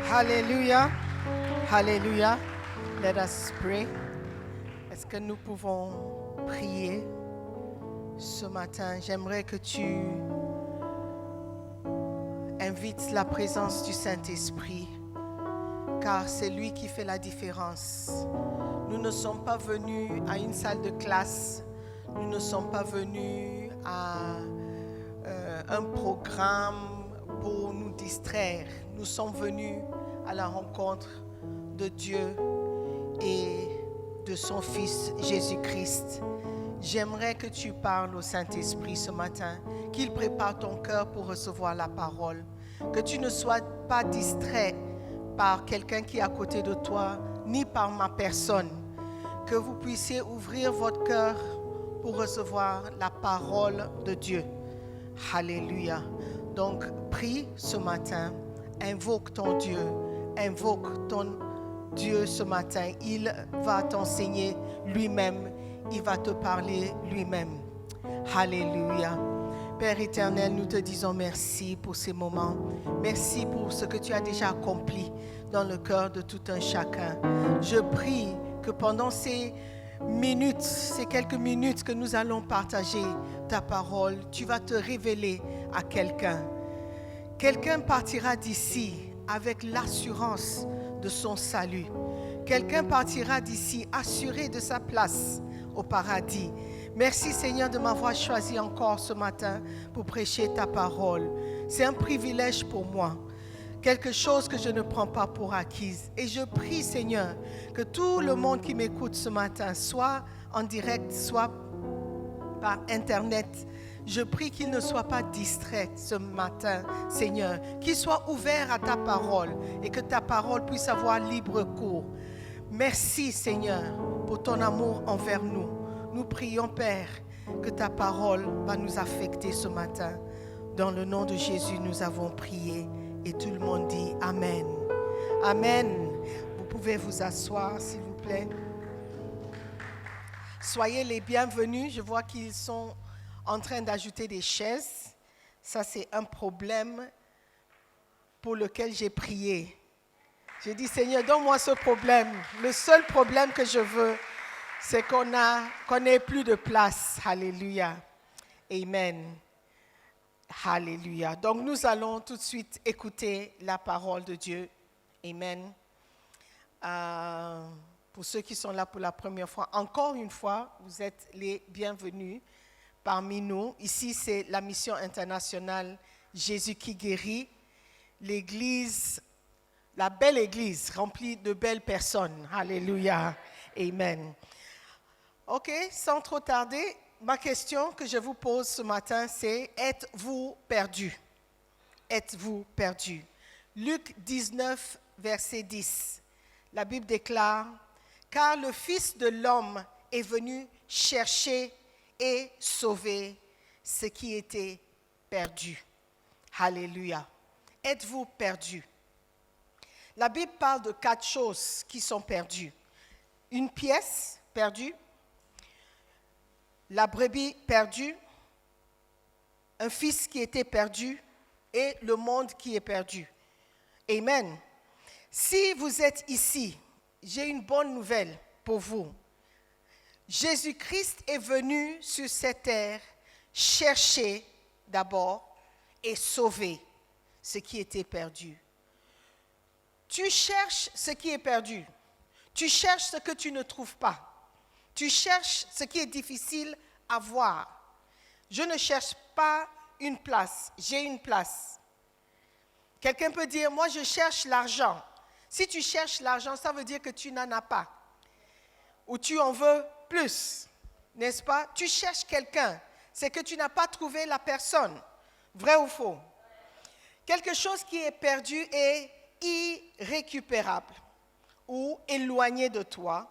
Hallelujah. Hallelujah. Let us pray. Est-ce que nous pouvons prier ce matin? J'aimerais que tu invites la présence du Saint-Esprit, car c'est lui qui fait la différence. Nous ne sommes pas venus à une salle de classe, nous ne sommes pas venus à un programme pour nous distraire. Nous sommes venus à la rencontre de Dieu et de son Fils Jésus-Christ. J'aimerais que tu parles au Saint-Esprit ce matin, qu'il prépare ton cœur pour recevoir la parole, que tu ne sois pas distrait par quelqu'un qui est à côté de toi, ni par ma personne, que vous puissiez ouvrir votre cœur pour recevoir la parole de Dieu. Alléluia. Donc, prie ce matin, invoque ton Dieu, invoque ton Dieu ce matin. Il va t'enseigner lui-même, il va te parler lui-même. Alléluia. Père éternel, nous te disons merci pour ces moments. Merci pour ce que tu as déjà accompli dans le cœur de tout un chacun. Je prie que pendant ces minutes, ces quelques minutes que nous allons partager ta parole, tu vas te révéler à quelqu'un. Quelqu'un partira d'ici avec l'assurance de son salut. Quelqu'un partira d'ici assuré de sa place au paradis. Merci Seigneur de m'avoir choisi encore ce matin pour prêcher ta parole. C'est un privilège pour moi. Quelque chose que je ne prends pas pour acquise. Et je prie Seigneur que tout le monde qui m'écoute ce matin, soit en direct, soit par internet, je prie qu'il ne soit pas distrait ce matin, Seigneur, qu'il soit ouvert à ta parole et que ta parole puisse avoir libre cours. Merci Seigneur pour ton amour envers nous. Nous prions Père que ta parole va nous affecter ce matin. Dans le nom de Jésus, nous avons prié et tout le monde dit Amen. Amen. Vous pouvez vous asseoir s'il vous plaît. Soyez les bienvenus. Je vois qu'ils sont en train d'ajouter des chaises. Ça, c'est un problème pour lequel j'ai prié. J'ai dit, Seigneur, donne-moi ce problème. Le seul problème que je veux, c'est qu'on n'ait plus de place. Alléluia. Amen. Alléluia. Donc, nous allons tout de suite écouter la parole de Dieu. Amen. Pour ceux qui sont là pour la première fois, encore une fois, vous êtes les bienvenus parmi nous. Ici, c'est la mission internationale Jésus qui guérit, l'église, la belle église remplie de belles personnes. Alléluia. Amen. Ok, sans trop tarder, ma question que je vous pose ce matin, c'est êtes-vous perdus? Êtes-vous perdus? Luc 19, verset 10. La Bible déclare, car le Fils de l'homme est venu chercher et sauver ce qui était perdu. Alléluia. Êtes-vous perdus? La Bible parle de 4 choses qui sont perdues. Une pièce perdue, la brebis perdue, un fils qui était perdu et le monde qui est perdu. Amen. Si vous êtes ici, j'ai une bonne nouvelle pour vous. Jésus-Christ est venu sur cette terre chercher d'abord et sauver ce qui était perdu. Tu cherches ce qui est perdu. Tu cherches ce que tu ne trouves pas. Tu cherches ce qui est difficile à voir. Je ne cherche pas une place, j'ai une place. Quelqu'un peut dire, moi je cherche l'argent. Si tu cherches l'argent, ça veut dire que tu n'en as pas. Ou tu en veux plus, n'est-ce pas? Tu cherches quelqu'un, c'est que tu n'as pas trouvé la personne. Vrai ou faux? Quelque chose qui est perdu est irrécupérable ou éloigné de toi,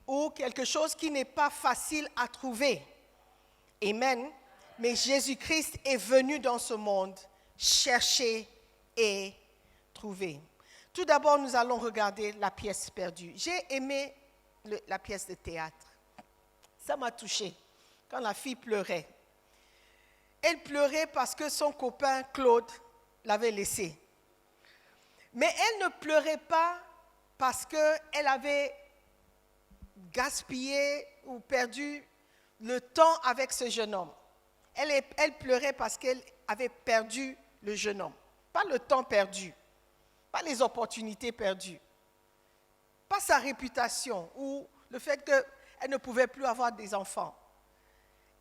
ou quelque chose qui n'est pas facile à trouver. Amen. Mais Jésus-Christ est venu dans ce monde chercher et trouver. Tout d'abord, nous allons regarder la pièce perdue. J'ai aimé la pièce de théâtre. Ça m'a touchée quand la fille pleurait. Elle pleurait parce que son copain Claude l'avait laissée. Mais elle ne pleurait pas parce qu'elle avait gaspillé ou perdu le temps avec ce jeune homme. Elle pleurait parce qu'elle avait perdu le jeune homme. Pas le temps perdu, pas les opportunités perdues, pas sa réputation ou le fait qu'elle ne pouvait plus avoir des enfants.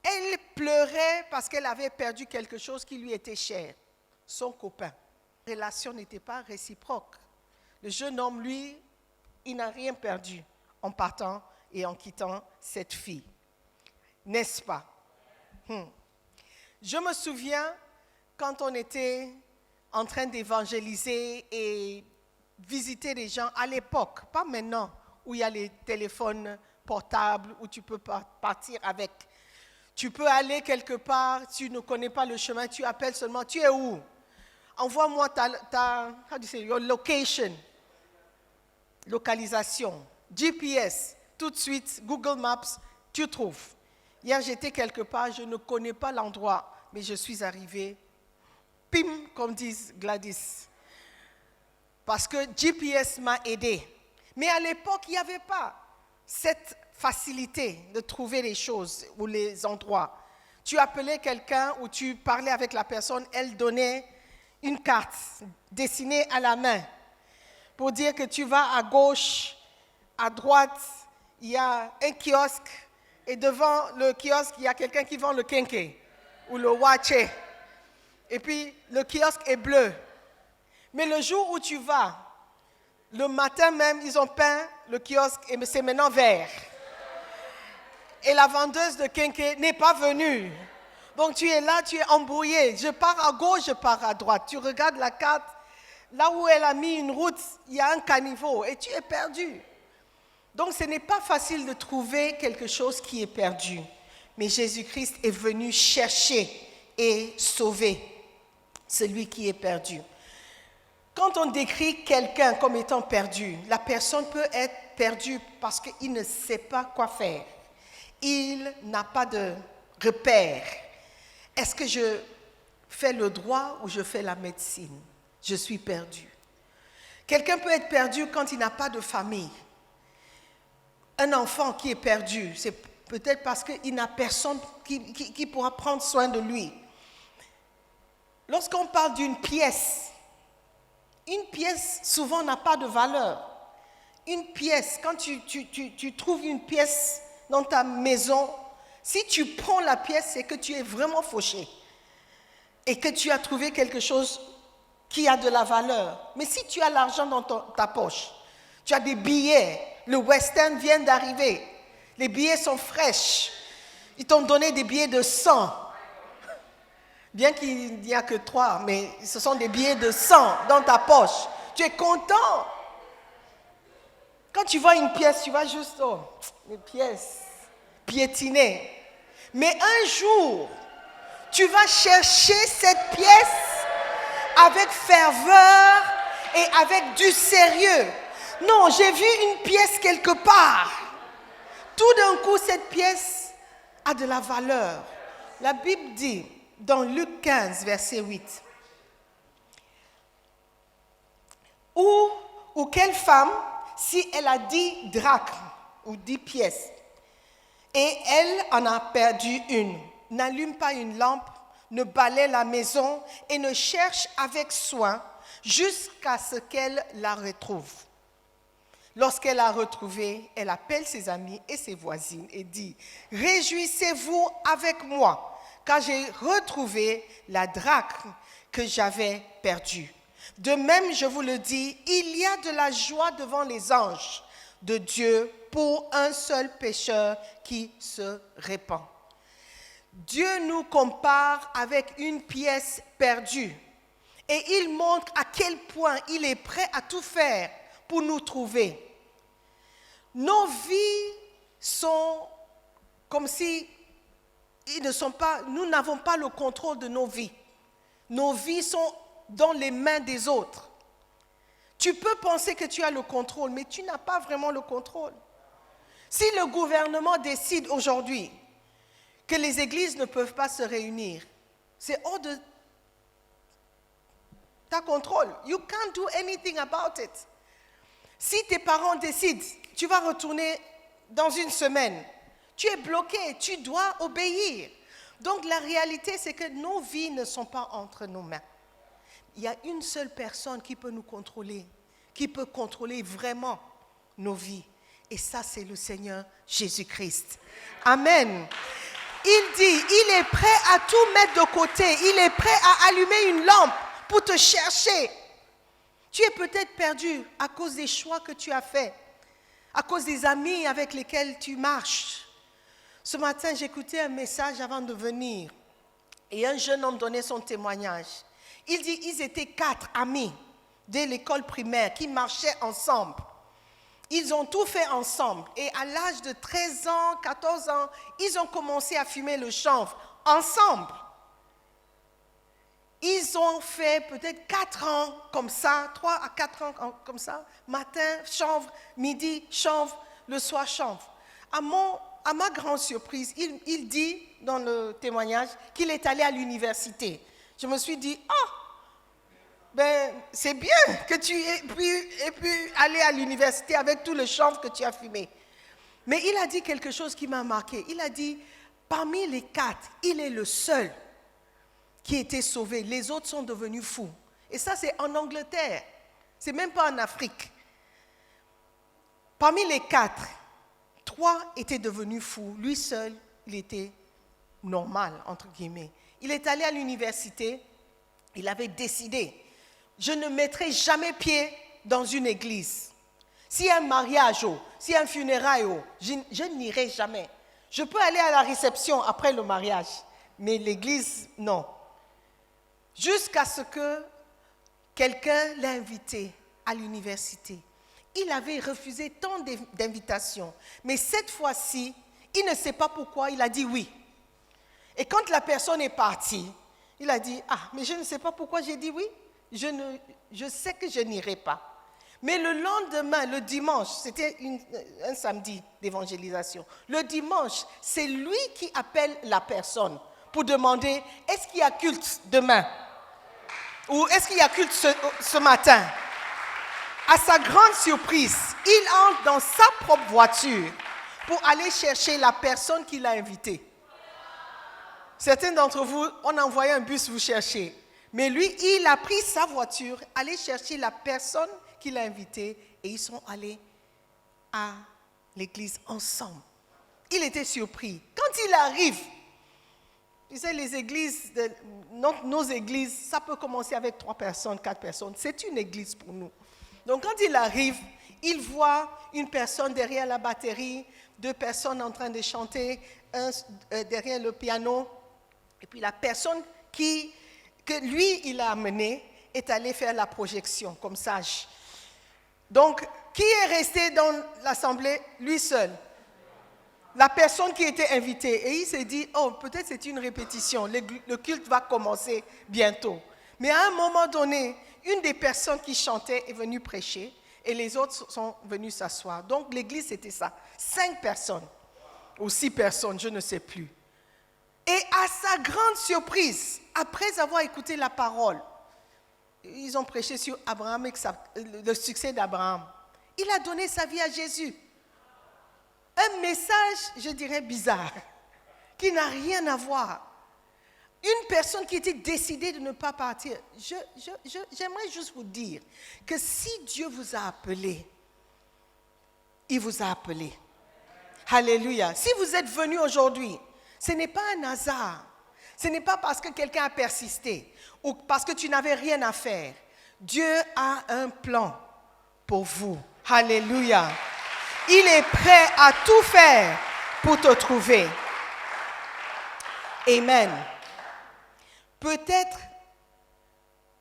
Elle pleurait parce qu'elle avait perdu quelque chose qui lui était cher, son copain. La relation n'était pas réciproque. Le jeune homme, lui, il n'a rien perdu en partant et en quittant cette fille. N'est-ce pas? Je me souviens quand on était en train d'évangéliser et visiter les gens à l'époque, pas maintenant, où il y a les téléphones portables, où tu peux partir avec. Tu peux aller quelque part, tu ne connais pas le chemin, tu appelles seulement, tu es où? Envoie-moi your localisation, GPS, tout de suite, Google Maps, tu trouves. Hier, j'étais quelque part, je ne connais pas l'endroit, mais je suis arrivée, pim, comme disent Gladys, parce que GPS m'a aidé. Mais à l'époque, il n'y avait pas cette facilité de trouver les choses ou les endroits. Tu appelais quelqu'un ou tu parlais avec la personne, elle donnait une carte dessinée à la main pour dire que tu vas à gauche, à droite, il y a un kiosque et devant le kiosque, il y a quelqu'un qui vend le kenke ou le wache. Et puis, le kiosque est bleu. Mais le jour où tu vas, le matin même, ils ont peint le kiosque et c'est maintenant vert. Et la vendeuse de kenke n'est pas venue. Donc tu es là, tu es embrouillé. Je pars à gauche, je pars à droite. Tu regardes la carte, là où elle a mis une route, il y a un caniveau et tu es perdu. Donc ce n'est pas facile de trouver quelque chose qui est perdu. Mais Jésus-Christ est venu chercher et sauver celui qui est perdu. Quand on décrit quelqu'un comme étant perdu, la personne peut être perdue parce qu'il ne sait pas quoi faire. Il n'a pas de repère. Est-ce que je fais le droit ou je fais la médecine? Je suis perdu. Quelqu'un peut être perdu quand il n'a pas de famille. Un enfant qui est perdu, c'est peut-être parce qu'il n'a personne qui pourra prendre soin de lui. Lorsqu'on parle d'une pièce souvent n'a pas de valeur. Une pièce, quand tu trouves une pièce dans ta maison, si tu prends la pièce, c'est que tu es vraiment fauché et que tu as trouvé quelque chose qui a de la valeur. Mais si tu as l'argent dans ta poche, tu as des billets, le Western vient d'arriver, les billets sont fraîches, ils t'ont donné des billets de 100. Bien qu'il n'y a que 3, mais ce sont des billets de 100 dans ta poche. Tu es content. Quand tu vois une pièce, tu vas juste, oh, les pièces, piétiner. Mais un jour, tu vas chercher cette pièce avec ferveur et avec du sérieux. Non, j'ai vu une pièce quelque part. Tout d'un coup, cette pièce a de la valeur. La Bible dit, dans Luc 15, verset 8, ou quelle femme, si elle a 10 drachmes ou 10 pièces, et elle en a perdu une, n'allume pas une lampe, ne balaie la maison et ne cherche avec soin jusqu'à ce qu'elle la retrouve. Lorsqu'elle l'a retrouvée, elle appelle ses amis et ses voisines et dit, « Réjouissez-vous avec moi, car j'ai retrouvé la drachme que j'avais perdue. De même, je vous le dis, il y a de la joie devant les anges de Dieu pour un seul pécheur qui se répand. » Dieu nous compare avec une pièce perdue et il montre à quel point il est prêt à tout faire pour nous trouver. Nos vies sont comme si nous n'avons pas le contrôle de nos vies. Nos vies sont dans les mains des autres. Tu peux penser que tu as le contrôle, mais tu n'as pas vraiment le contrôle. Si le gouvernement décide aujourd'hui que les églises ne peuvent pas se réunir, c'est hors de Tu as contrôle. You can't do anything about it. Si tes parents décident, tu vas retourner dans une semaine. Tu es bloqué, tu dois obéir. Donc la réalité, c'est que nos vies ne sont pas entre nos mains. Il y a une seule personne qui peut nous contrôler, qui peut contrôler vraiment nos vies. Et ça, c'est le Seigneur Jésus-Christ. Amen. Il dit, il est prêt à tout mettre de côté. Il est prêt à allumer une lampe pour te chercher. Tu es peut-être perdu à cause des choix que tu as faits, à cause des amis avec lesquels tu marches. Ce matin, j'écoutais un message avant de venir et un jeune homme donnait son témoignage. Il dit, ils étaient 4 amis dès l'école primaire qui marchaient ensemble. Ils ont tout fait ensemble et à l'âge de 13 ans, 14 ans, ils ont commencé à fumer le chanvre ensemble. Ils ont fait peut-être 4 ans comme ça, 3 à 4 ans comme ça, matin, chanvre, midi, chanvre, le soir, chanvre. À ma grande surprise, il dit dans le témoignage qu'il est allé à l'université. Je me suis dit, c'est bien que tu aies pu aller à l'université avec tout le chanvre que tu as fumé. Mais il a dit quelque chose qui m'a marqué. Il a dit, parmi les 4, il est le seul qui a été sauvé. Les autres sont devenus fous. Et ça, c'est en Angleterre. C'est même pas en Afrique. Parmi les 4, 3 étaient devenus fous. Lui seul, il était normal, entre guillemets. Il est allé à l'université. Il avait décidé, je ne mettrai jamais pied dans une église. S'il y a un mariage, s'il y a un funérail, je n'irai jamais. Je peux aller à la réception après le mariage, mais l'église, non. Jusqu'à ce que quelqu'un l'ait invité à l'université. Il avait refusé tant d'invitations, mais cette fois-ci, il ne sait pas pourquoi, il a dit oui. Et quand la personne est partie, il a dit, mais je ne sais pas pourquoi j'ai dit oui, je sais que je n'irai pas. Mais le lendemain, le dimanche, c'était un samedi d'évangélisation, le dimanche, c'est lui qui appelle la personne pour demander, est-ce qu'il y a culte demain? Ou est-ce qu'il y a culte ce matin? À sa grande surprise, il entre dans sa propre voiture pour aller chercher la personne qui l'a invité. Certains d'entre vous, on a envoyé un bus vous chercher. Mais lui, il a pris sa voiture, allé chercher la personne qui l'a invité et ils sont allés à l'église ensemble. Il était surpris. Quand il arrive, tu sais, les églises, nos églises, ça peut commencer avec 3 personnes, 4 personnes. C'est une église pour nous. Donc quand il arrive, il voit une personne derrière la batterie, 2 personnes en train de chanter, un derrière le piano. Et puis la personne que lui, il a amenée est allée faire la projection comme sage. Donc, qui est resté dans l'assemblée? Lui seul. La personne qui était invitée. Et il s'est dit, peut-être c'est une répétition, le culte va commencer bientôt. Mais à un moment donné, une des personnes qui chantait est venue prêcher et les autres sont venus s'asseoir. Donc l'église, c'était ça. 5 personnes ou 6 personnes, je ne sais plus. Et à sa grande surprise, après avoir écouté la parole, ils ont prêché sur Abraham et le succès d'Abraham. Il a donné sa vie à Jésus. Un message, je dirais, bizarre, qui n'a rien à voir. Une personne qui était décidée de ne pas partir. J'aimerais juste vous dire que si Dieu vous a appelé, il vous a appelé. Alléluia. Si vous êtes venu aujourd'hui, ce n'est pas un hasard. Ce n'est pas parce que quelqu'un a persisté ou parce que tu n'avais rien à faire. Dieu a un plan pour vous. Alléluia. Il est prêt à tout faire pour te trouver. Amen. Peut-être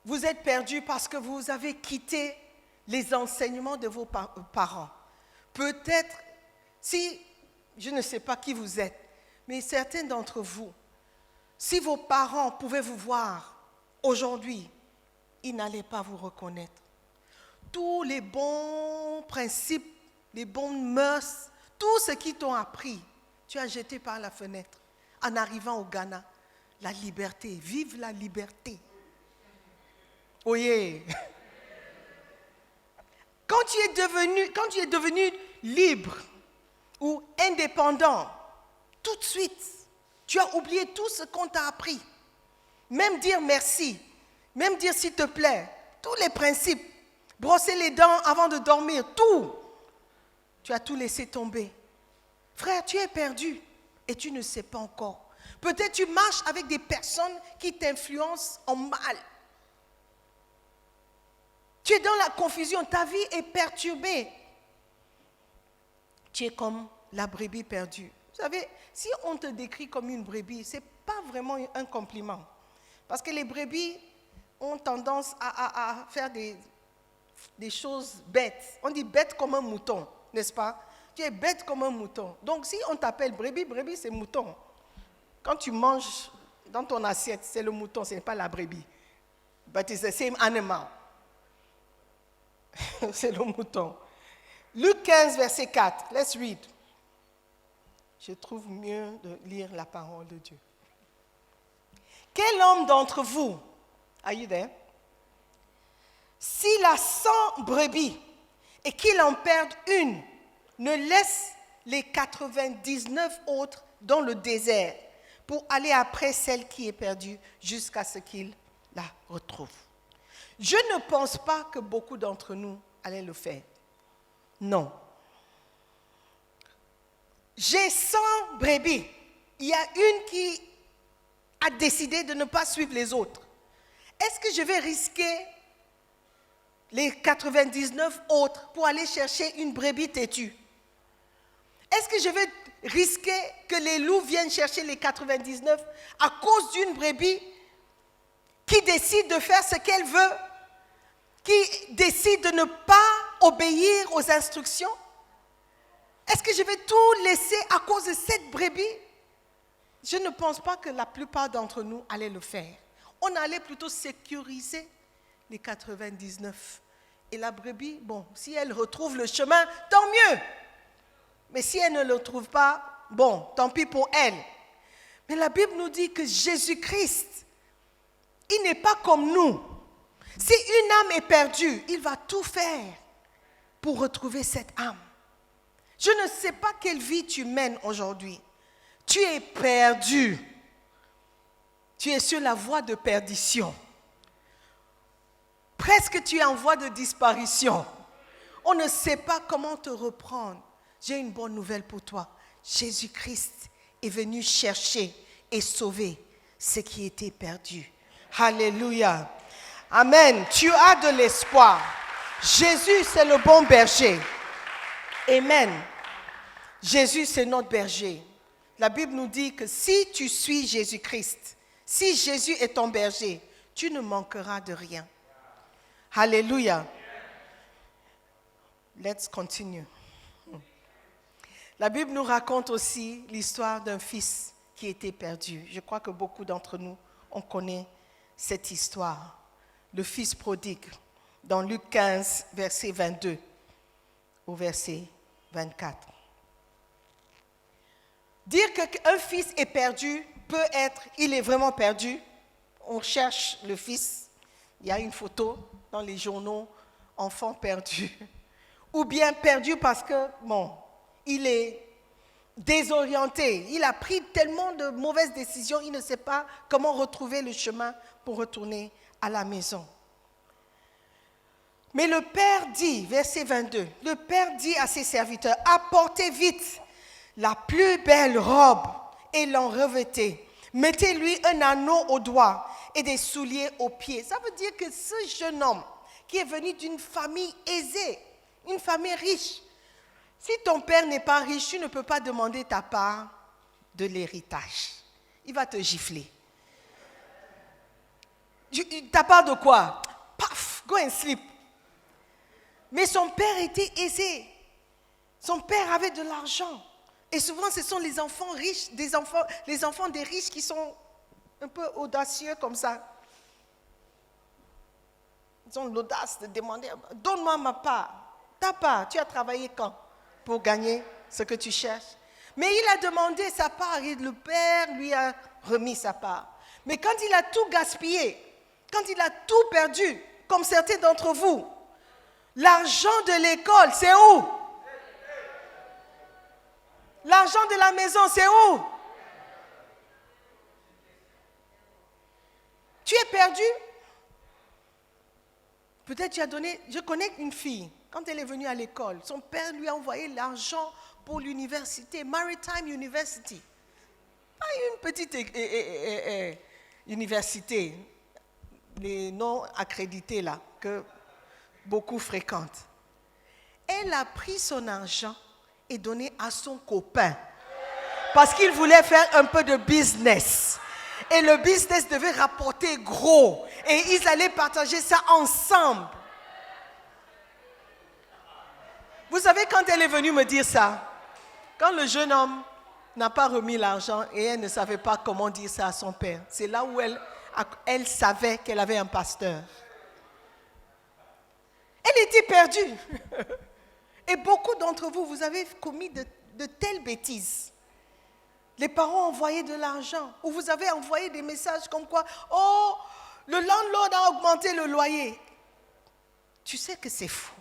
vous êtes perdu parce que vous avez quitté les enseignements de vos parents. Peut-être, si, je ne sais pas qui vous êtes, mais certains d'entre vous, si vos parents pouvaient vous voir aujourd'hui, ils n'allaient pas vous reconnaître. Tous les bons principes, les bonnes mœurs, tout ce qu'ils t'ont appris, tu as jeté par la fenêtre en arrivant au Ghana. La liberté, vive la liberté. Oui. Quand tu es devenu libre ou indépendant, tout de suite, tu as oublié tout ce qu'on t'a appris. Même dire merci, même dire s'il te plaît, tous les principes, brosser les dents avant de dormir, tout. Tu as tout laissé tomber. Frère, tu es perdu et tu ne sais pas encore. Peut-être tu marches avec des personnes qui t'influencent en mal. Tu es dans la confusion, ta vie est perturbée. Tu es comme la brebis perdue. Vous savez, si on te décrit comme une brebis, ce n'est pas vraiment un compliment. Parce que les brebis ont tendance à faire des choses bêtes. On dit bête comme un mouton, n'est-ce pas? Tu es bête comme un mouton. Donc si on t'appelle brebis, brebis c'est mouton. Quand tu manges dans ton assiette, c'est le mouton, ce n'est pas la brebis. But it's the same animal. C'est le mouton. Luc 15, verset 4. Let's read. Je trouve mieux de lire la parole de Dieu. Quel homme d'entre vous, are you there? S'il a 100 brebis et qu'il en perde une, ne laisse les 99 autres dans le désert pour aller après celle qui est perdue jusqu'à ce qu'il la retrouve. Je ne pense pas que beaucoup d'entre nous allaient le faire. Non. J'ai 100 brebis. Il y a une qui a décidé de ne pas suivre les autres. Est-ce que je vais risquer les 99 autres pour aller chercher une brebis têtue? Est-ce que je vais risquer que les loups viennent chercher les 99 à cause d'une brebis qui décide de faire ce qu'elle veut, qui décide de ne pas obéir aux instructions? Est-ce que je vais tout laisser à cause de cette brebis? Je ne pense pas que la plupart d'entre nous allaient le faire. On allait plutôt sécuriser les 99. Et la brebis, bon, si elle retrouve le chemin, tant mieux. Mais si elle ne le trouve pas, bon, tant pis pour elle. Mais la Bible nous dit que Jésus-Christ, il n'est pas comme nous. Si une âme est perdue, il va tout faire pour retrouver cette âme. Je ne sais pas quelle vie tu mènes aujourd'hui. Tu es perdu. Tu es sur la voie de perdition. Presque tu es en voie de disparition. On ne sait pas comment te reprendre. J'ai une bonne nouvelle pour toi. Jésus-Christ est venu chercher et sauver ce qui était perdu. Alléluia. Amen. Tu as de l'espoir. Jésus, c'est le bon berger. Amen. Jésus, c'est notre berger. La Bible nous dit que si tu suis Jésus-Christ, si Jésus est ton berger, tu ne manqueras de rien. Alléluia. Let's continue. La Bible nous raconte aussi l'histoire d'un fils qui était perdu. Je crois que beaucoup d'entre nous, on connaît cette histoire. Le fils prodigue, dans Luc 15, verset 22 au verset 24. Dire qu'un fils est perdu peut être, il est vraiment perdu. On cherche le fils. Il y a une photo dans les journaux, enfant perdu. Ou bien perdu parce que, bon, il est désorienté. Il a pris tellement de mauvaises décisions, il ne sait pas comment retrouver le chemin pour retourner à la maison. Mais le Père dit, verset 22, le Père dit à ses serviteurs, apportez vite la plus belle robe et l'en revêtez. Mettez-lui un anneau au doigt et des souliers aux pieds. Ça veut dire que ce jeune homme qui est venu d'une famille aisée, une famille riche, si ton père n'est pas riche, tu ne peux pas demander ta part de l'héritage. Il va te gifler. Ta part de quoi? Paf, go and sleep. Mais son père était aisé. Son père avait de l'argent. Et souvent, ce sont les enfants riches, les enfants des riches qui sont un peu audacieux comme ça. Ils ont l'audace de demander, donne-moi ma part. Ta part, tu as travaillé quand pour gagner ce que tu cherches? Mais il a demandé sa part et le père lui a remis sa part. Mais quand il a tout gaspillé, quand il a tout perdu, comme certains d'entre vous. L'argent de l'école, c'est où? L'argent de la maison, c'est où? Tu es perdu? Peut-être tu as donné... Je connais une fille, quand elle est venue à l'école, son père lui a envoyé l'argent pour l'université, Maritime University. Pas une petite université, les non accrédités là, que beaucoup fréquentent. Elle a pris son argent et donné à son copain parce qu'il voulait faire un peu de business. Et le business devait rapporter gros. Et ils allaient partager ça ensemble. Vous savez, quand elle est venue me dire ça, quand le jeune homme n'a pas remis l'argent et elle ne savait pas comment dire ça à son père, c'est là où elle savait qu'elle avait un pasteur. Elle était perdue. Et beaucoup d'entre vous, vous avez commis de telles bêtises. Les parents envoyaient de l'argent, ou vous avez envoyé des messages comme quoi, oh, le landlord a augmenté le loyer. Tu sais que c'est faux.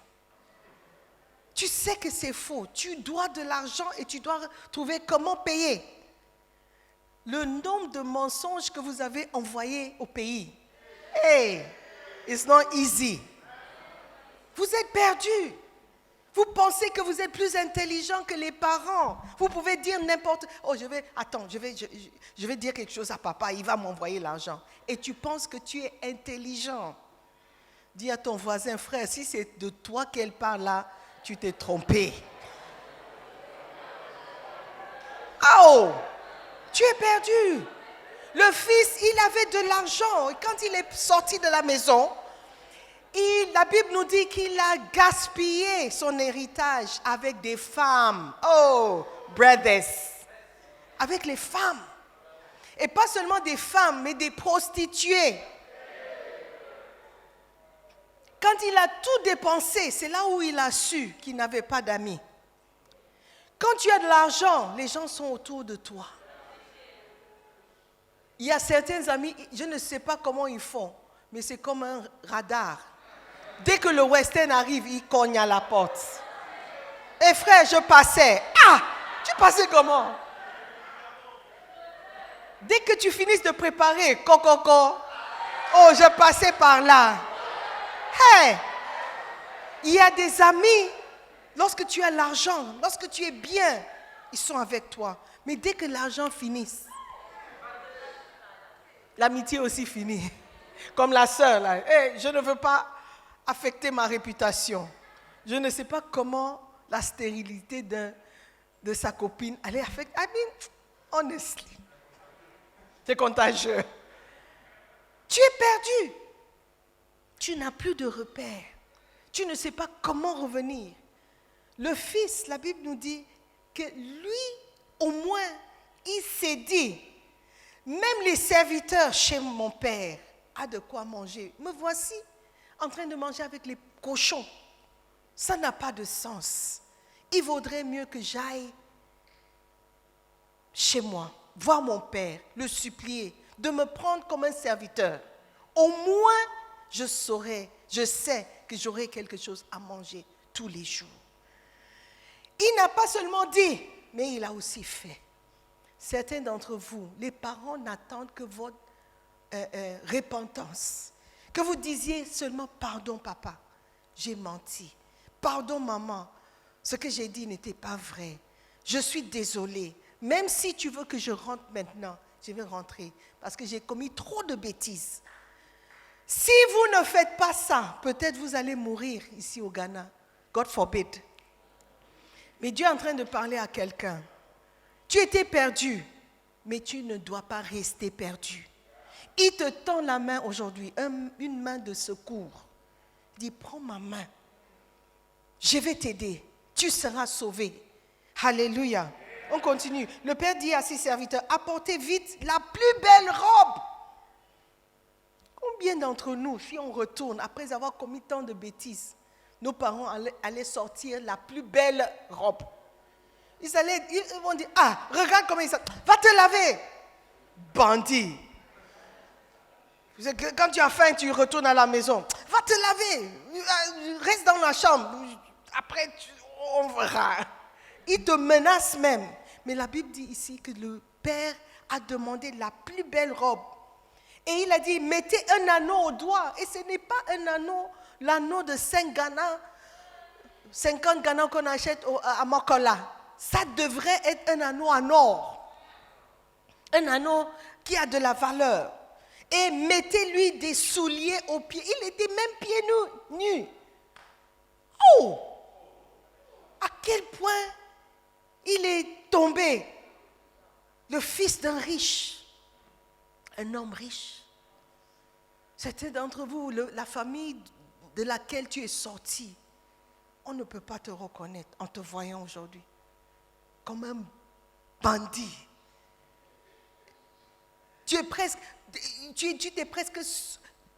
Tu sais que c'est faux. Tu dois de l'argent et tu dois trouver comment payer. Le nombre de mensonges que vous avez envoyés au pays. Hey, it's not easy. Vous êtes perdus. Vous pensez que vous êtes plus intelligent que les parents. Vous pouvez dire n'importe... Oh, je vais dire quelque chose à papa, il va m'envoyer l'argent. Et tu penses que tu es intelligent. Dis à ton voisin, frère, si c'est de toi qu'elle parle là, tu t'es trompé. Oh, tu es perdu. Le fils, il avait de l'argent. Et quand il est sorti de la maison... la Bible nous dit qu'il a gaspillé son héritage avec des femmes. Oh, brothers. Avec les femmes. Et pas seulement des femmes, mais des prostituées. Quand il a tout dépensé, c'est là où il a su qu'il n'avait pas d'amis. Quand tu as de l'argent, les gens sont autour de toi. Il y a certains amis, je ne sais pas comment ils font, mais c'est comme un radar. Dès que le western arrive, il cogne à la porte. Et frère, je passais. Ah, tu passais comment? Dès que tu finisses de préparer, coco, oh, je passais par là. Hey, il y a des amis, lorsque tu as l'argent, lorsque tu es bien, ils sont avec toi. Mais dès que l'argent finisse, l'amitié aussi finit. Comme la sœur là. Hey, je ne veux pas affecter ma réputation. Je ne sais pas comment la stérilité de sa copine allait affecter. I mean, honestly, c'est contagieux. Tu es perdu. Tu n'as plus de repères. Tu ne sais pas comment revenir. Le fils, la Bible nous dit que lui, au moins, il s'est dit, même les serviteurs chez mon père a de quoi manger. Me voici en train de manger avec les cochons. Ça n'a pas de sens. Il vaudrait mieux que j'aille chez moi, voir mon père, le supplier, de me prendre comme un serviteur. Au moins, je sais que j'aurai quelque chose à manger tous les jours. Il n'a pas seulement dit, mais il a aussi fait. Certains d'entre vous, les parents n'attendent que votre repentance. Que vous disiez seulement pardon papa, j'ai menti. Pardon maman, ce que j'ai dit n'était pas vrai. Je suis désolée. Même si tu veux que je rentre maintenant, je vais rentrer parce que j'ai commis trop de bêtises. Si vous ne faites pas ça, peut-être vous allez mourir ici au Ghana. God forbid. Mais Dieu est en train de parler à quelqu'un. Tu étais perdu, mais tu ne dois pas rester perdu. Il te tend la main aujourd'hui, une main de secours. Il dit, prends ma main. Je vais t'aider. Tu seras sauvé. Alléluia. On continue. Le Père dit à ses serviteurs, apportez vite la plus belle robe. Combien d'entre nous, si on retourne, après avoir commis tant de bêtises, nos parents allaient sortir la plus belle robe. Ils vont dire, ah, regarde comment il s'est... Va te laver. Bandit. Quand tu as faim, tu retournes à la maison. Va te laver. Reste dans la chambre. Après, on verra. Il te menace même. Mais la Bible dit ici que le Père a demandé la plus belle robe. Et il a dit, mettez un anneau au doigt. Et ce n'est pas un anneau, l'anneau de 5 Ghana, 50 Ghana qu'on achète à Mokola. Ça devrait être un anneau en or. Un anneau qui a de la valeur. Et mettez-lui des souliers aux pieds. Il était même pieds nus. Oh! À quel point il est tombé. Le fils d'un riche. Un homme riche. Certains d'entre vous, la famille de laquelle tu es sorti, on ne peut pas te reconnaître en te voyant aujourd'hui. Comme un bandit. Tu t'es presque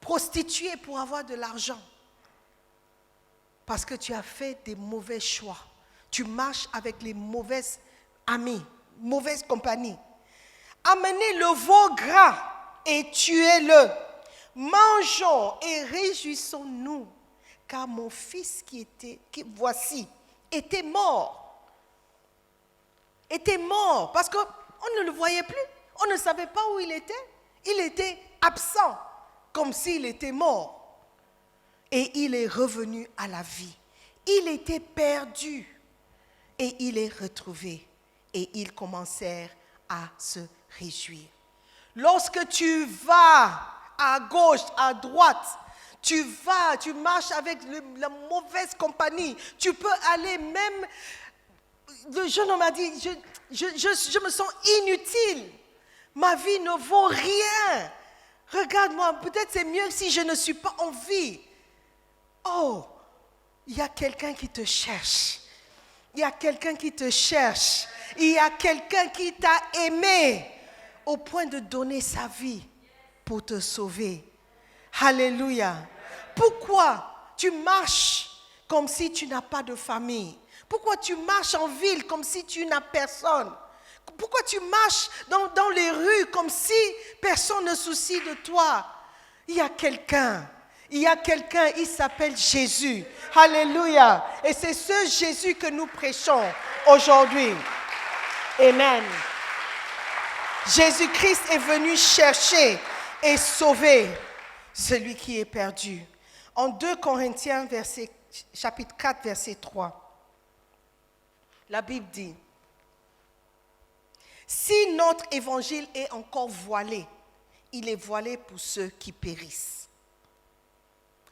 prostitué pour avoir de l'argent. Parce que tu as fait des mauvais choix. Tu marches avec les mauvaises amis, mauvaise compagnie. Amenez le veau gras et tuez-le. Mangeons et réjouissons-nous, car mon fils voici, était mort. Était mort, parce qu'on ne le voyait plus. On ne savait pas où il était. Il était absent, comme s'il était mort. Et il est revenu à la vie. Il était perdu. Et il est retrouvé. Et ils commencèrent à se réjouir. Lorsque tu vas à gauche, à droite, tu marches avec la mauvaise compagnie. Tu peux aller même... Le jeune homme a dit, je me sens inutile. Ma vie ne vaut rien. Regarde-moi, peut-être c'est mieux si je ne suis pas en vie. Oh, il y a quelqu'un qui te cherche. Il y a quelqu'un qui te cherche. Il y a quelqu'un qui t'a aimé au point de donner sa vie pour te sauver. Alléluia. Pourquoi tu marches comme si tu n'as pas de famille? Pourquoi tu marches en ville comme si tu n'as personne? Pourquoi tu marches dans les rues comme si personne ne soucie de toi? Il y a quelqu'un, il s'appelle Jésus. Alléluia. Et c'est ce Jésus que nous prêchons aujourd'hui. Amen. Jésus-Christ est venu chercher et sauver celui qui est perdu. En 2 Corinthiens, chapitre 4, verset 3, la Bible dit, si notre évangile est encore voilé, il est voilé pour ceux qui périssent.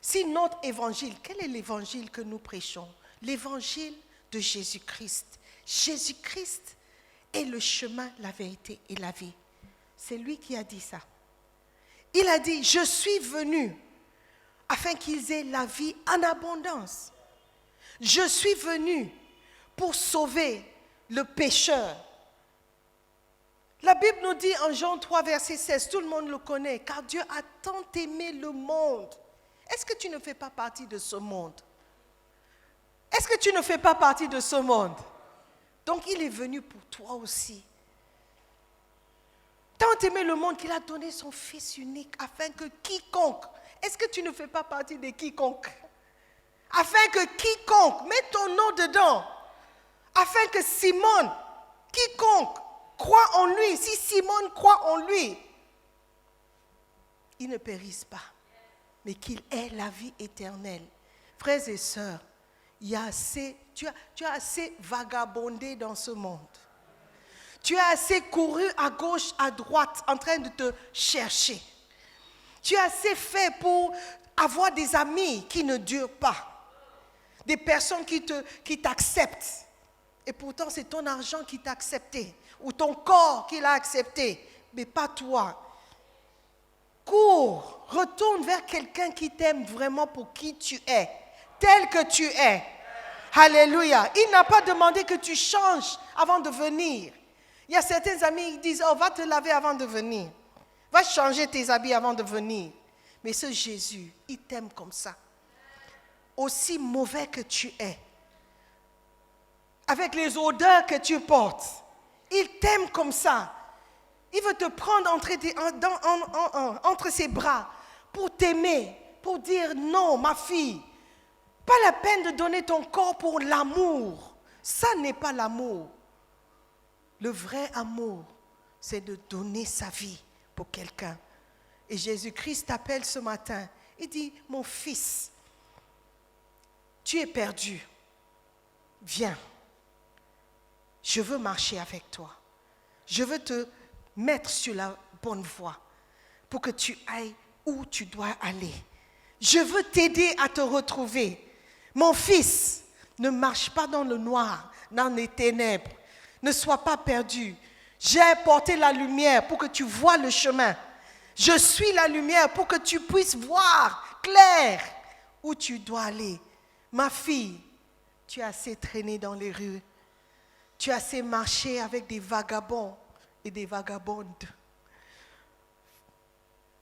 Si notre évangile, quel est l'évangile que nous prêchons? L'évangile de Jésus-Christ. Jésus-Christ est le chemin, la vérité et la vie. C'est lui qui a dit ça. Il a dit, je suis venu afin qu'ils aient la vie en abondance. Je suis venu pour sauver le pécheur. La Bible nous dit en Jean 3, verset 16, tout le monde le connaît, car Dieu a tant aimé le monde. Est-ce que tu ne fais pas partie de ce monde? Est-ce que tu ne fais pas partie de ce monde? Donc il est venu pour toi aussi. Tant aimé le monde qu'il a donné son Fils unique afin que quiconque, est-ce que tu ne fais pas partie de quiconque? Afin que quiconque, mets ton nom dedans, afin que Simone, quiconque, croit en lui. Si Simone croit en lui, il ne périsse pas, mais qu'il ait la vie éternelle. Frères et sœurs, tu as assez vagabondé dans ce monde. Tu as assez couru à gauche, à droite, en train de te chercher. Tu as assez fait pour avoir des amis qui ne durent pas. Des personnes qui t'acceptent. Et pourtant, c'est ton argent qui t'a accepté. Ou ton corps qui l'a accepté. Mais pas toi. Cours, retourne vers quelqu'un qui t'aime vraiment pour qui tu es. Tel que tu es. Alléluia. Il n'a pas demandé que tu changes avant de venir. Il y a certains amis qui disent, oh, va te laver avant de venir. Va changer tes habits avant de venir. Mais ce Jésus, il t'aime comme ça. Aussi mauvais que tu es. Avec les odeurs que tu portes. Il t'aime comme ça. Il veut te prendre entre ses bras pour t'aimer, pour dire non, ma fille. Pas la peine de donner ton corps pour l'amour. Ça n'est pas l'amour. Le vrai amour, c'est de donner sa vie pour quelqu'un. Et Jésus-Christ t'appelle ce matin. Il dit, mon fils, tu es perdu. Viens. Je veux marcher avec toi. Je veux te mettre sur la bonne voie pour que tu ailles où tu dois aller. Je veux t'aider à te retrouver. Mon fils, ne marche pas dans le noir, dans les ténèbres. Ne sois pas perdu. J'ai apporté la lumière pour que tu vois le chemin. Je suis la lumière pour que tu puisses voir clair où tu dois aller. Ma fille, tu as assez traîné dans les rues. Tu as assez marché avec des vagabonds et des vagabondes.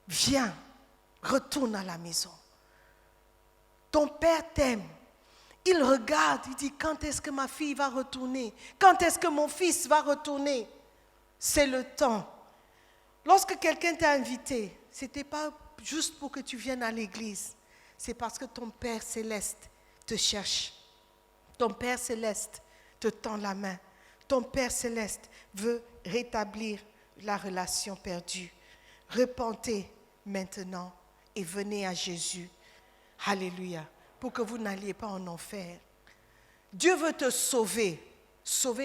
Viens, retourne à la maison. Ton père t'aime. Il regarde, il dit, quand est-ce que ma fille va retourner? Quand est-ce que mon fils va retourner? C'est le temps. Lorsque quelqu'un t'a invité, ce n'était pas juste pour que tu viennes à l'église. C'est parce que ton Père céleste te cherche. Ton Père céleste te tend la main. Ton Père céleste veut rétablir la relation perdue. Repentez maintenant et venez à Jésus. Alléluia. Pour que vous n'alliez pas en enfer. Dieu veut te sauver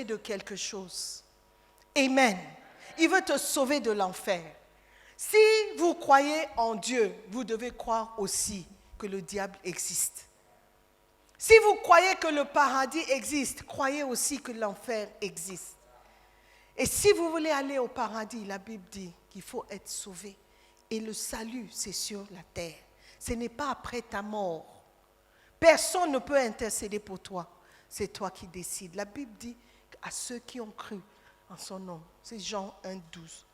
de quelque chose. Amen. Il veut te sauver de l'enfer. Si vous croyez en Dieu, vous devez croire aussi que le diable existe. Si vous croyez que le paradis existe, croyez aussi que l'enfer existe. Et si vous voulez aller au paradis, la Bible dit qu'il faut être sauvé. Et le salut, c'est sur la terre. Ce n'est pas après ta mort. Personne ne peut intercéder pour toi. C'est toi qui décides. La Bible dit à ceux qui ont cru en son nom. C'est Jean 1, 12.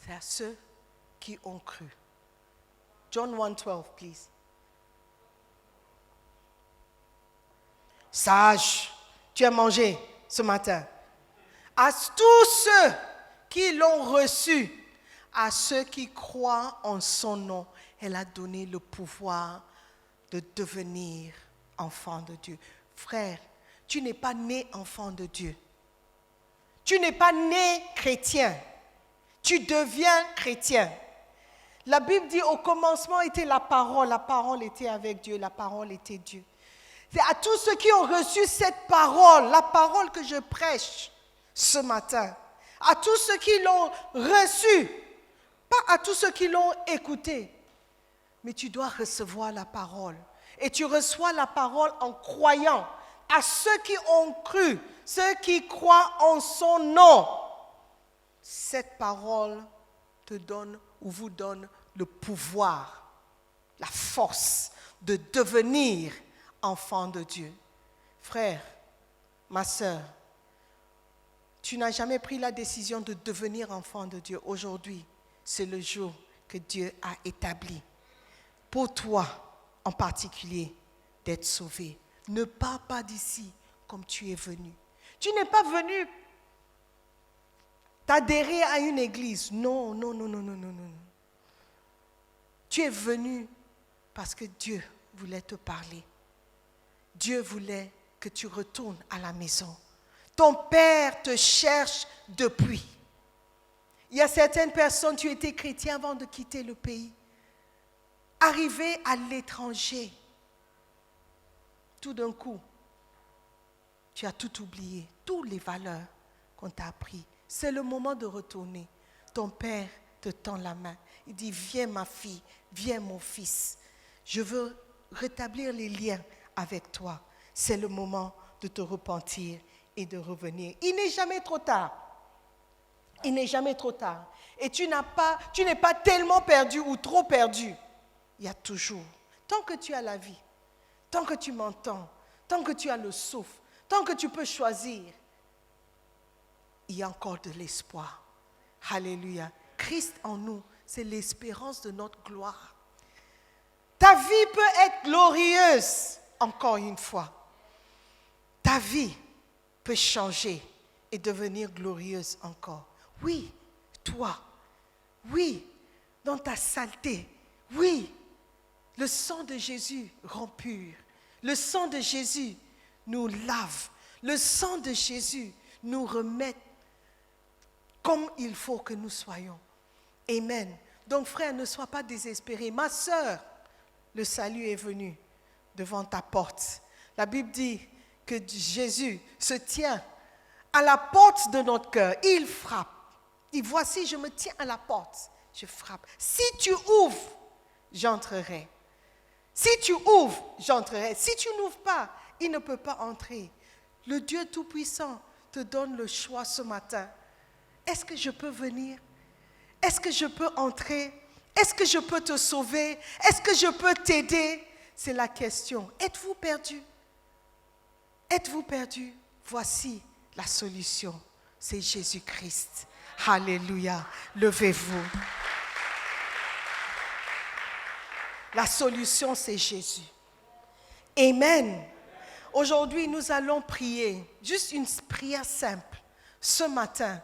C'est à ceux qui ont cru. John 1, 12, please. Sage, tu as mangé ce matin. À tous ceux qui l'ont reçu, à ceux qui croient en son nom, elle a donné le pouvoir de devenir enfant de Dieu. Frère, tu n'es pas né enfant de Dieu. Tu n'es pas né chrétien. Tu deviens chrétien. La Bible dit au commencement était la parole était avec Dieu, la parole était Dieu. C'est à tous ceux qui ont reçu cette parole, la parole que je prêche ce matin, à tous ceux qui l'ont reçue, pas à tous ceux qui l'ont écoutée, mais tu dois recevoir la parole. Et tu reçois la parole en croyant à ceux qui ont cru, ceux qui croient en son nom. Cette parole te donne ou vous donne le pouvoir, la force de devenir enfant de Dieu. Frère, ma sœur, tu n'as jamais pris la décision de devenir enfant de Dieu. Aujourd'hui, c'est le jour que Dieu a établi. Pour toi, en particulier, d'être sauvé. Ne pars pas d'ici comme tu es venu. Tu n'es pas venu t'adhérer à une église. Non. Tu es venu parce que Dieu voulait te parler. Dieu voulait que tu retournes à la maison. Ton Père te cherche depuis. Il y a certaines personnes, tu étais chrétien avant de quitter le pays. Arrivé à l'étranger, tout d'un coup, tu as tout oublié, toutes les valeurs qu'on t'a apprises. C'est le moment de retourner. Ton Père te tend la main. Il dit, viens ma fille, viens mon fils. Je veux rétablir les liens avec toi. C'est le moment de te repentir et de revenir. Il n'est jamais trop tard. Il n'est jamais trop tard. Et tu n'es pas tellement perdu ou trop perdu. Il y a toujours, tant que tu as la vie, tant que tu m'entends, tant que tu as le souffle, tant que tu peux choisir, il y a encore de l'espoir. Alléluia. Christ en nous, c'est l'espérance de notre gloire. Ta vie peut être glorieuse, encore une fois. Ta vie peut changer et devenir glorieuse encore. Oui, toi. Oui. dans ta saleté. Oui, le sang de Jésus rend pur. Le sang de Jésus nous lave. Le sang de Jésus nous remet comme il faut que nous soyons. Amen. Donc frère, ne sois pas désespéré. Ma sœur, le salut est venu devant ta porte. La Bible dit que Jésus se tient à la porte de notre cœur. Il frappe. Il dit, voici, je me tiens à la porte. Je frappe. Si tu ouvres, j'entrerai. Si tu ouvres, j'entrerai. Si tu n'ouvres pas, il ne peut pas entrer. Le Dieu Tout-Puissant te donne le choix ce matin. Est-ce que je peux venir? Est-ce que je peux entrer? Est-ce que je peux te sauver? Est-ce que je peux t'aider? C'est la question. Êtes-vous perdu? Êtes-vous perdu? Voici la solution. C'est Jésus-Christ. Alléluia. Levez-vous. La solution, c'est Jésus. Amen. Aujourd'hui, nous allons prier. Juste une prière simple. Ce matin,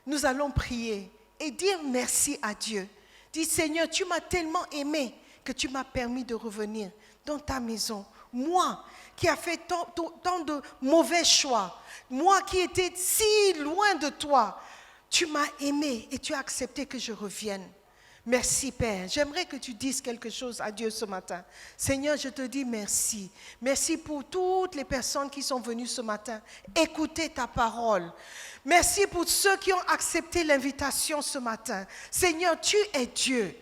nous allons prier et dire merci à Dieu. Dis, Seigneur, tu m'as tellement aimé que tu m'as permis de revenir dans ta maison. Moi, qui a fait tant de mauvais choix, moi qui étais si loin de toi, tu m'as aimé et tu as accepté que je revienne. Merci Père. J'aimerais que tu dises quelque chose à Dieu ce matin. Seigneur, je te dis merci. Merci pour toutes les personnes qui sont venues ce matin écouter ta parole. Merci pour ceux qui ont accepté l'invitation ce matin. Seigneur, tu es Dieu.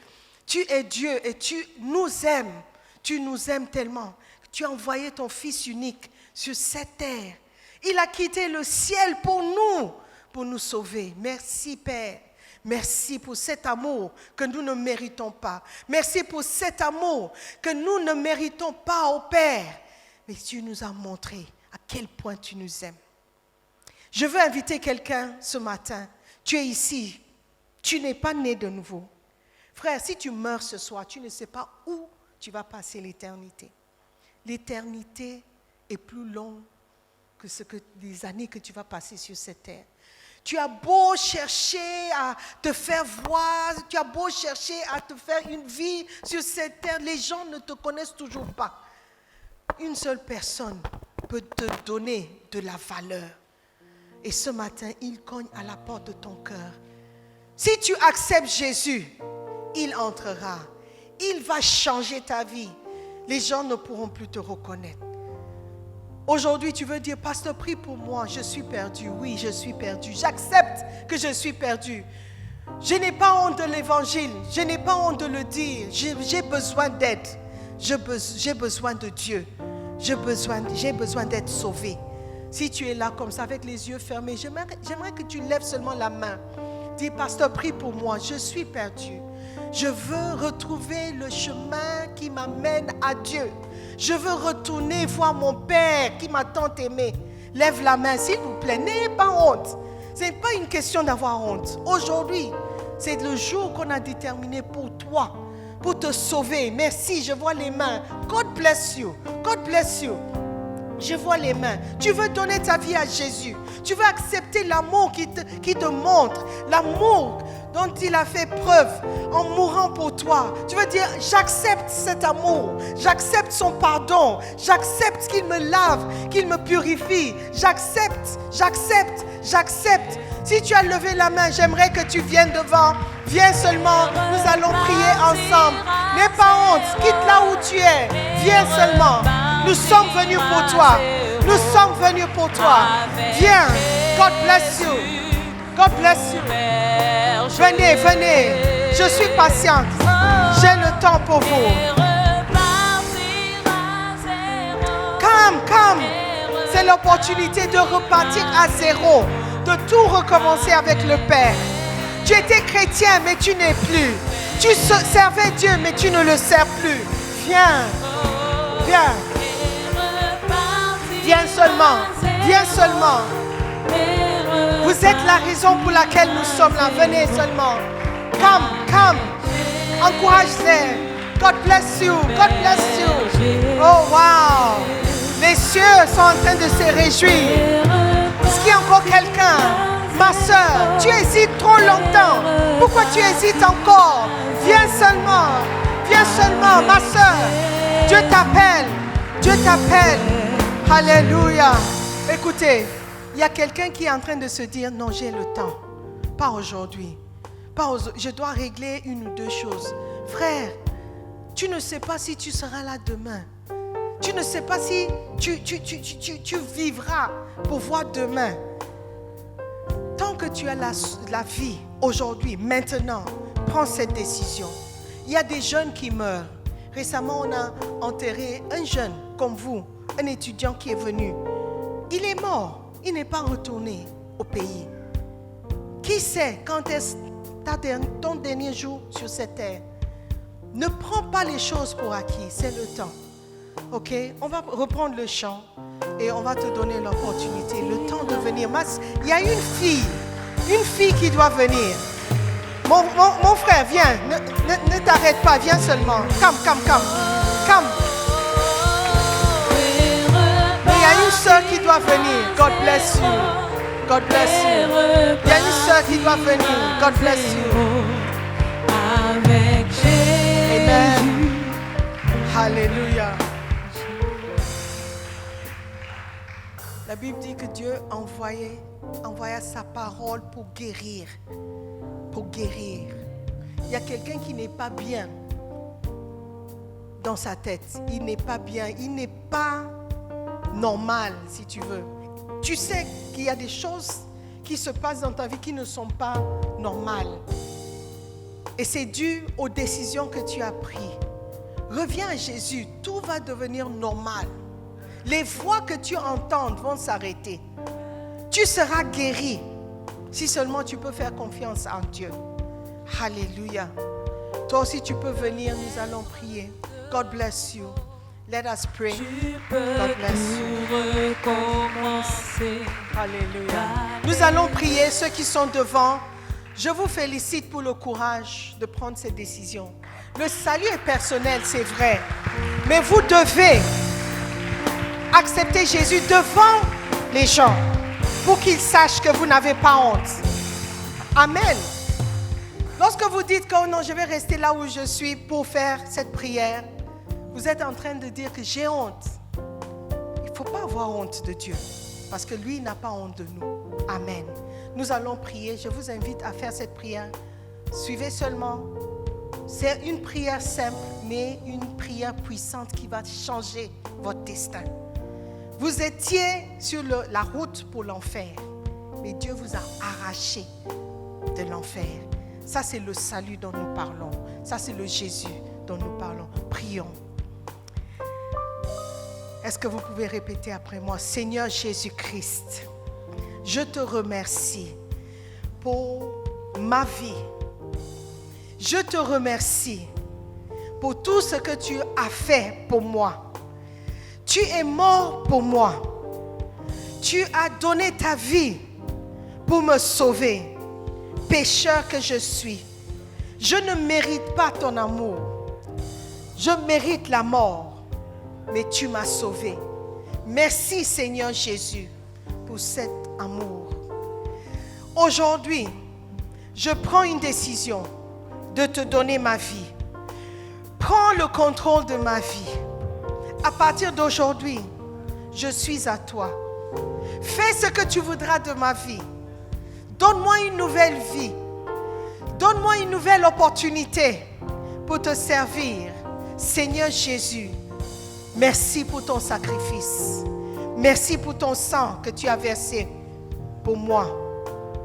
Tu es Dieu et tu nous aimes. Tu nous aimes tellement. Tu as envoyé ton Fils unique sur cette terre. Il a quitté le ciel pour nous sauver. Merci Père. Merci pour cet amour que nous ne méritons pas. Merci pour cet amour que nous ne méritons pas au Père. Mais tu nous as montré à quel point tu nous aimes. Je veux inviter quelqu'un ce matin. Tu es ici. Tu n'es pas né de nouveau. Frère, si tu meurs ce soir, tu ne sais pas où tu vas passer l'éternité. L'éternité est plus longue que les années que tu vas passer sur cette terre. Tu as beau chercher à te faire voir, tu as beau chercher à te faire une vie sur cette terre, les gens ne te connaissent toujours pas. Une seule personne peut te donner de la valeur. Et ce matin, il cogne à la porte de ton cœur. Si tu acceptes Jésus, il entrera. Il va changer ta vie. Les gens ne pourront plus te reconnaître. Aujourd'hui, tu veux dire, pasteur, prie pour moi, je suis perdu. Oui, je suis perdu. J'accepte que je suis perdu. Je n'ai pas honte de l'évangile. Je n'ai pas honte de le dire. J'ai besoin d'aide. J'ai besoin de Dieu. J'ai besoin d'être sauvé. Si tu es là comme ça, avec les yeux fermés, j'aimerais que tu lèves seulement la main. Dis, pasteur, prie pour moi, je suis perdu. Je veux retrouver le chemin qui m'amène à Dieu. Je veux retourner voir mon Père qui m'a tant aimé. Lève la main, s'il vous plaît. N'ayez pas honte. Ce n'est pas une question d'avoir honte. Aujourd'hui, c'est le jour qu'on a déterminé pour toi, pour te sauver. Merci, je vois les mains. God bless you. God bless you. Je vois les mains. Tu veux donner ta vie à Jésus. Tu veux accepter l'amour qui te montre. L'amour dont il a fait preuve en mourant pour toi. Tu veux dire, j'accepte cet amour. J'accepte son pardon. J'accepte qu'il me lave, qu'il me purifie. J'accepte. Si tu as levé la main, j'aimerais que tu viennes devant. Viens seulement. Nous allons prier ensemble. N'aie pas honte. Quitte là où tu es. Viens seulement. Nous sommes venus pour toi. Nous sommes venus pour toi. Viens. God bless you. God bless you. Venez. Je suis patiente. J'ai le temps pour vous. Come. C'est l'opportunité de repartir à zéro. De tout recommencer avec le Père. Tu étais chrétien, mais tu n'es plus. Tu servais Dieu, mais tu ne le sers plus. Viens. Viens seulement. Vous êtes la raison pour laquelle nous sommes là. Venez seulement. Come. Encourage-les. God bless you. Oh wow. Les cieux sont en train de se réjouir. Est-ce qu'il y a encore quelqu'un? Ma soeur, tu hésites trop longtemps. Pourquoi tu hésites encore? Viens seulement. Viens seulement, ma soeur. Dieu t'appelle. Dieu t'appelle. Alléluia. Écoutez, il y a quelqu'un qui est en train de se dire, non, j'ai le temps. Pas aujourd'hui. Je dois régler une ou deux choses. Frère, tu ne sais pas si tu seras là demain. Tu ne sais pas si tu vivras pour voir demain. Tant que tu as la vie aujourd'hui, maintenant, prends cette décision. Il y a des jeunes qui meurent. Récemment, on a enterré un jeune comme vous, un étudiant qui est venu. Il est mort. Il n'est pas retourné au pays. Qui sait quand est ton dernier jour sur cette terre? Ne prends pas les choses pour acquis, c'est le temps. Ok, on va reprendre le chant et on va te donner l'opportunité, le temps de venir. Il y a une fille qui doit venir. Mon frère, viens, ne t'arrête pas, viens seulement. Come. Mais il y a une soeur qui doit venir. God bless you. God bless you. Il y a une soeur qui doit venir. God bless you. Amen. Alléluia. La Bible dit que Dieu envoya sa parole pour guérir. Pour guérir. Il y a quelqu'un qui n'est pas bien dans sa tête. Il n'est pas bien. Il n'est pas normal, si tu veux. Tu sais qu'il y a des choses qui se passent dans ta vie qui ne sont pas normales. Et c'est dû aux décisions que tu as prises. Reviens à Jésus, tout va devenir normal. Les voix que tu entends vont s'arrêter. Tu seras guéri si seulement tu peux faire confiance en Dieu. Alléluia. Toi aussi tu peux venir, nous allons prier. God bless you. Let us pray. God bless you. Alléluia. Nous allons prier, ceux qui sont devant. Je vous félicite pour le courage de prendre cette décision. Le salut est personnel, c'est vrai. Mais vous devez accepter Jésus devant les gens pour qu'ils sachent que vous n'avez pas honte. Amen. Lorsque vous dites que oh non, je vais rester là où je suis pour faire cette prière, vous êtes en train de dire que j'ai honte. Il ne faut pas avoir honte de Dieu parce que lui n'a pas honte de nous. Amen. Nous allons prier. Je vous invite à faire cette prière. Suivez seulement. C'est une prière simple, mais une prière puissante qui va changer votre destin. Vous étiez sur la route pour l'enfer, mais Dieu vous a arraché de l'enfer. Ça, c'est le salut dont nous parlons. Ça, c'est le Jésus dont nous parlons. Prions. Est-ce que vous pouvez répéter après moi? Seigneur Jésus-Christ, je te remercie pour ma vie. Je te remercie pour tout ce que tu as fait pour moi. Tu es mort pour moi. Tu as donné ta vie pour me sauver. Pécheur que je suis, je ne mérite pas ton amour. Je mérite la mort, mais tu m'as sauvé. Merci Seigneur Jésus pour cet amour. Aujourd'hui, je prends une décision de te donner ma vie. Prends le contrôle de ma vie. À partir d'aujourd'hui, je suis à toi. Fais ce que tu voudras de ma vie. Donne-moi une nouvelle vie. Donne-moi une nouvelle opportunité pour te servir. Seigneur Jésus, merci pour ton sacrifice. Merci pour ton sang que tu as versé pour moi,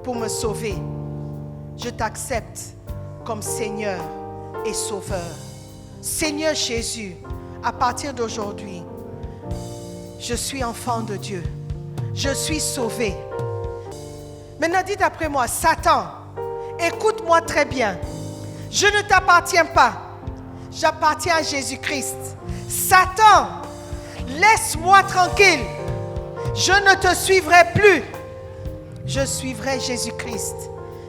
pour me sauver. Je t'accepte comme Seigneur et Sauveur. Seigneur Jésus, à partir d'aujourd'hui, je suis enfant de Dieu. Je suis sauvé. Maintenant, dites après moi, Satan, écoute-moi très bien. Je ne t'appartiens pas. J'appartiens à Jésus-Christ. Satan, laisse-moi tranquille. Je ne te suivrai plus. Je suivrai Jésus-Christ.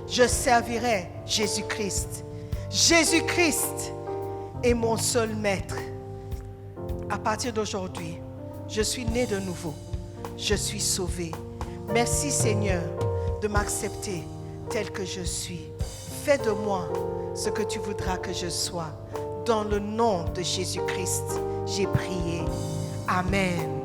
Je servirai Jésus-Christ. Jésus-Christ est mon seul maître. À partir d'aujourd'hui, je suis né de nouveau. Je suis sauvé. Merci Seigneur de m'accepter tel que je suis. Fais de moi ce que tu voudras que je sois. Dans le nom de Jésus-Christ, j'ai prié. Amen.